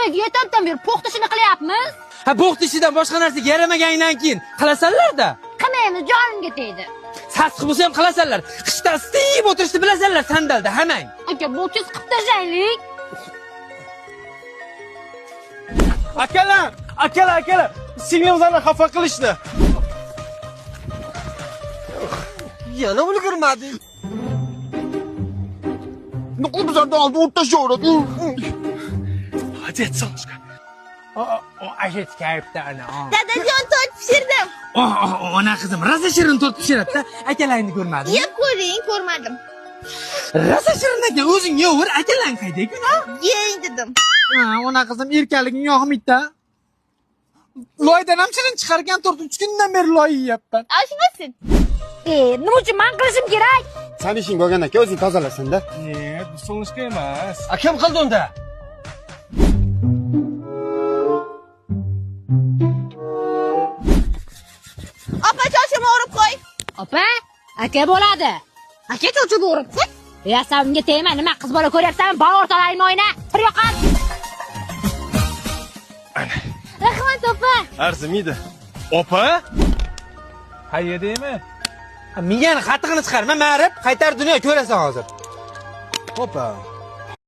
Nimaga yetardan beri po'xt ishini qilyapmiz? Ha, po'xt ishidan boshqa narsaga yaramagandan keyin qilasanlar-da. Qilmaymiz, jonimga tegdi. Sassiq bo'lsa ham qilasanlar. Qishda istib o'tirishni bilasanlar sandalda, hamang. Aka, bu tez qilib tashlaylik. Akalar, singlimizlarni xafa qilishdi. Yana ulgurmading. Nuqul bizlardan oldi o'rtashaveradi. Hajat solishga. Ajit kayfda ana. Dadajon tort pishirdim. Ona qizim, raza shirin tort pishiradi-da. Akalaringni ko'rmading? Yeb ko'ring, ko'rmadim. Raza shirin ekan, o'zing yever, akalang qayda-ku? Yeng dedim. Ona qizim erkaliging yoqmaydi-da. Loydan ham shirin chiqargan tort 3 kundan beri loy yeyapman. Oshmasin. Nima uchun men qilishim kerak? Sen ishing bo'lgandan keyin o'zing tozalasan-da. Bu so'nishga emas. Kim qildi unda? Opa choshimni o'rib qo'y. Opa, aka bo'ladi. Aka cho'chib o'rib qo'y. Yasavimga tegma, nima qiz bola ko'ryapsanmi? Bor o'rtalaringni o'yna. Bir yoqqa. Rahmat opa. Arzimaydi. Opa? Qayerdaymi? Miyani qatig'ini chiqarma, ma'rif, qaytar dunyo ko'rasan hozir. Opa.